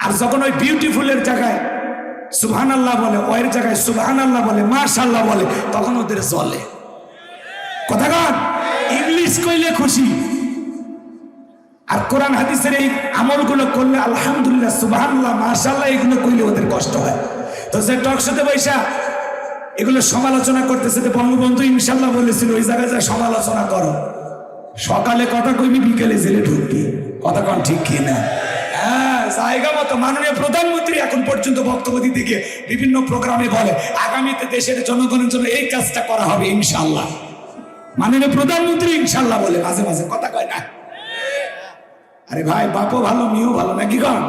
আর যখন ওই বিউটিফুলের জায়গায় সুবহানাল্লাহ বলে, ওর জায়গায় সুবহানাল্লাহ বলে, মাশাআল্লাহ বলে, তখন ওদের চলে। কথা কন, ইংলিশ কইলে খুশি। আর কোরআন হাদিসের এই আমলগুলো করলে আলহামদুলিল্লাহ, সুবহানাল্লাহ, মাশাআল্লাহ এগুলো কইলে ওদের কষ্ট হয়। তো যে টকশোতে বৈশা এগুলো সমালোচনা করতেছে, বঙ্গবন্ধু ইনশাল্লাহ বলেছিল ওই জায়গায় যা সমালোচনা করো, সকালে কথা কইবি, বিকেলে জেলে ঢুকবি। কথা কন ঠিক কি না? হ্যাঁ, জায়গা মতো। মাননীয় প্রধানমন্ত্রী এখন পর্যন্ত বক্তব্য দিতে গিয়ে বিভিন্ন প্রোগ্রামে বলে আগামীতে দেশের জনগণের জন্য এই কাজটা করা হবে ইনশাল্লাহ। মাননীয় প্রধানমন্ত্রী ইনশাল্লাহ বলে মাঝে মাঝে, কথা কয় না? আরে ভাই, বাপও ভালো মেয়েও ভালো নাকি কন?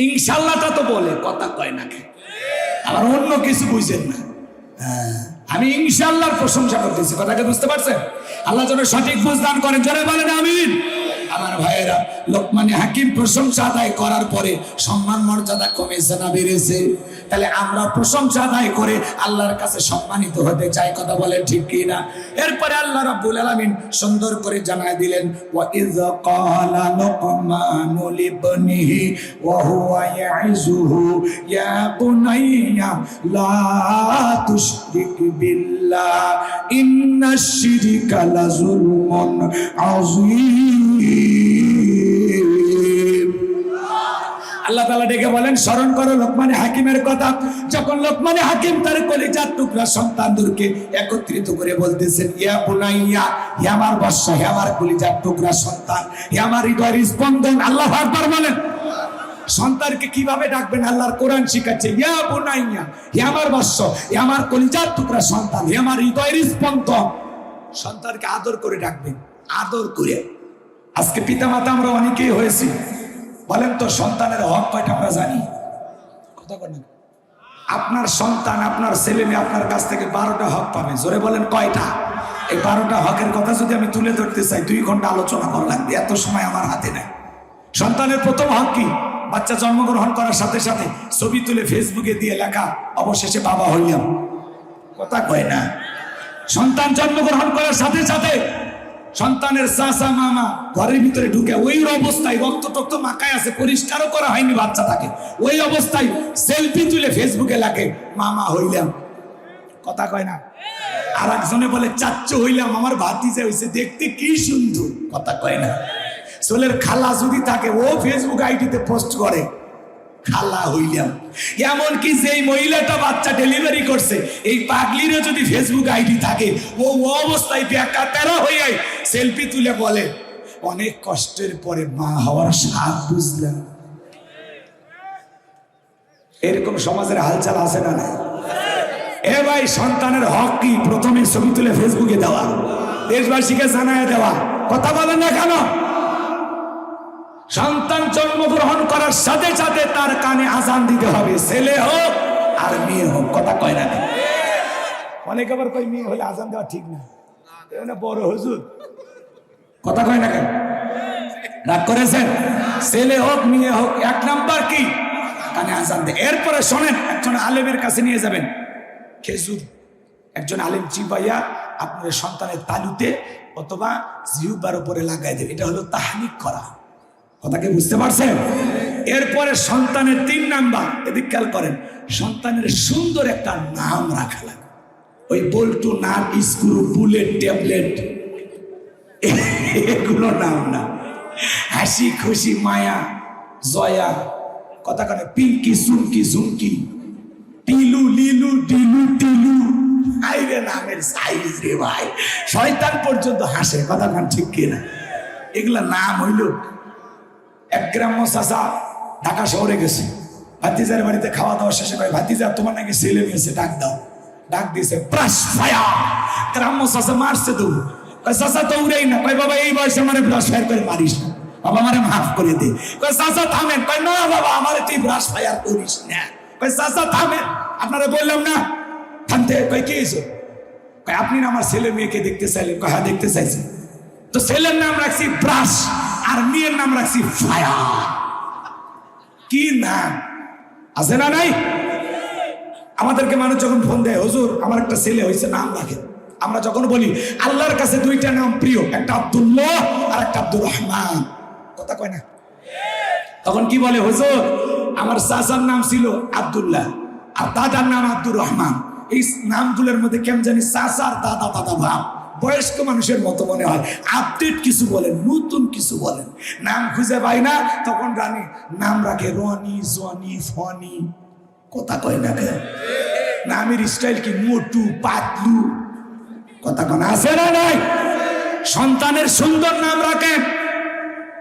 ইনশাল্লাহটা তো বলে, কথা কয় নাকি? আবার অন্য কিছু বুঝেন না। হ্যাঁ, আমি ইনশাল্লাহর প্রশংসা করতেছি, কথাকে বুঝতে পারছেন? আল্লাহ যেন সঠিক বুঝ দান করেন, জোরে বলেন আমিন। আমার ভাইয়েরা, লোকমানে হাকিম প্রশংসা আদায় করার পরে সম্মান মর্যাদা কমেছে না বেড়েছে? তাহলে আমরা প্রশংসা আদায় করে আল্লাহর কাছে সম্মানিত হতে চাই, কথা বলেন ঠিক কি না? এরপরে আল্লাহ রাব্বুল আলামিন সুন্দর করে জানায় দিলেন, ওয়া ইয ক্বালা লুকমানু লিবনিহি ওয়া হুয়া ইয়াইযুহু ইয়া বুনাইয়া লা তুশরিক বিল্লাহ ইন্নাশ শিরকা লাযুলমুন আযীম। আল্লাহ তাআলা ডেকে বলেন, স্মরণ করো লোকমানে হাকিমের কথা। যখন লোকমানে হাকিম তার কলিজার টুকরা সন্তানদেরকে একত্রিত করে বলতেছেন, ইয়া বুনাইয়া, হে আমার বৎস, হে আমার কলিজার টুকরা সন্তান, হে আমার হৃদয়ের স্পন্দন। আল্লাহু আকবার বলেন। সন্তানকে কিভাবে ডাকবেন আল্লাহর কোরআন শিখাচ্ছে, ইয়া বুনাইয়া, হে আমার বৎস, হে আমার কলিজার টুকরা সন্তান, হে আমার হৃদয়ের স্পন্দন। সন্তানকে আদর করে ডাকবেন, আদর করে। আজকে পিতা মাতা আমরা অনেকেই হয়েছি, বলেন তো সন্তানের হক কয়টা আমরা জানি? কথা বলেন। আপনার সন্তান, আপনার ছেলে মেয়ে আপনার কাছ থেকে 12টা হক পাবে, জোরে বলেন কয়টা? এই 12টা হকের কথা যদি আমি তুলে ধরতে চাই 2 ঘন্টা আলোচনা করা লাগবে, এত সময় আমার হাতে নেই। সন্তানের প্রথম হক কি? বাচ্চা জন্মগ্রহণ করার সাথে সাথে ছবি তুলে ফেসবুকে দিয়ে লেখা, অবশেষে বাবা হইলাম। কথা কয় না? সন্তান জন্মগ্রহণ করার সাথে সাথে সন্তানের চাচা মামা ঘরের ভিতরে ঢুকে ওই অবস্থায়, রক্ত টক্ত মাখায় আছে, পরিষ্কারও করা হয়নি বাচ্চা থাকে, ওই অবস্থায় সেলফি তুলে ফেসবুকে লেখে মামা হইলাম। কথা কয় না? আর একজনে বলে চাচ্চু হইলাম, আমার ভাতিজা হইছে, দেখতে কি সুন্দর। কথা কয় না? সোলের খালা যদি থাকে, ও ফেসবুক আইডিতে পোস্ট করে খালা হইলাম। এমনকি যেই মহিলাটা বাচ্চা ডেলিভারি করছে, এই পাগলিরও যদি ফেসবুক আইডি থাকে, ও অবস্থায় বেকা তেরা হইয়াই সেলফি তুলে বলে অনেক কষ্টের পরে মা হওয়ার স্বাদ বুঝলাম। এরকম সমাজের হালচাল আছে না? না এ ভাই, সন্তানের হক কি? প্রথমে ছবি তুলে ফেসবুকে দেওয়া, দেশবাসীকে জানায় দেওয়া। কথা বলেন না কেন? সন্তান জন্মগ্রহণ করার সাথে সাথে তার কানে আজান দিতে হবে, ছেলে হোক আর মেয়ে হোক। কথা কয় না? অনেক আবার কই মেয়ে হলে আজান দেওয়া ঠিক না, বড় হুজুর। কথা কয় না কেন? রাগ করেছেন? ছেলে হোক মেয়ে হোক, 1 নাম্বার কি? কানে আজান দেয়। এরপরে শোনেন, একজন আলেমের কাছে নিয়ে যাবেন খেজুর, একজন আলেম চিবাইয়া আপনার সন্তানের তালুতে অথবা জিহ্বার উপরে লাগাই দেবে, এটা হলো তাহনিক করা। কথাকে বুঝতে পারছেন? এরপরে সন্তানের 3 নাম্বার, এদিক খেয়াল করেন, সন্তানের সুন্দর একটা নাম রাখা লাগে। ওই বল্টু, নাট, স্ক্রু, বুলেট, ট্যাবলেট, এগুলো নাম না। হাসি খুশি, মায়া, জয়া, কথা কয় পিঙ্কি, সুমকি, ঝুমকি, টিলু, লিলু, ডিলু, টিলু। আইরে নামের সাইজ রে ভাই, শয়তান পর্যন্ত হাসে। কথা কন ঠিক কিনা? এগুলা নাম হইল। এক গ্রাম্য চাচা ঢাকা শহরে গেছে, ভাতিজার বাড়িতে খাওয়া দাওয়া শেষে কয়, ভাতিজা তোমার নাকি ছেলে মেয়েছে, ডাক দাও। ডাক দিয়েছে, ব্রাশ ফায়ার। গ্রাম্য চাচা মারছে তো, চাচা তো উড়েই না। কয় বাবা, এই বয়সে আমার ব্রাশ ফায়ার করে মারিস না, বাবা আমারে মাফ করে দে। কয় চাচা থামেন। কয় না বাবা, আমারে তুই ব্রাশ ফায়ার করিস না, কই চাচা থামে, আপনারা বললাম না থামতে। কই কি হয়েছে? কই আপনি না আমার ছেলে মেয়েকে দেখতে চাইলেন। কই হ্যাঁ দেখতে চাইছি। তো ছেলের নাম রাখছি ব্রাশ আর মেয়ের নাম রাখছি ফায়ার। কি নাম আছে না নাই? আমাদেরকে মানুষ যখন ফোন দেয়, হুজুর আমার একটা ছেলে হয়েছে, নাম রাখেন। আমরা যখন বলি আল্লাহর কাছে দুইটা নাম প্রিয়, একটা আব্দুল্লাহ আর একটা আব্দুর রহমান, কথা কয় না? তখন কি বলে, হুজুর আমার চাচার নাম ছিল আব্দুল্লাহ আর দাদার নাম আব্দুর রহমান। এই নামগুলোর মধ্যে কেমন জানি চাচা আর দাদা দাদা ভাব, বয়স্ক মানুষের মতো মনে হয়। আপডেট কিছু বলেন, নতুন কিছু বলেন, নাম খুঁজে পাই না। তখন রানী নাম রাখে রনি, জনি, ফনি, কথা কয় না কেন? নামের স্টাইল কি মোটু পাতলু, কথা কোন আছে না নাই? সন্তানের সুন্দর নাম রাখেন।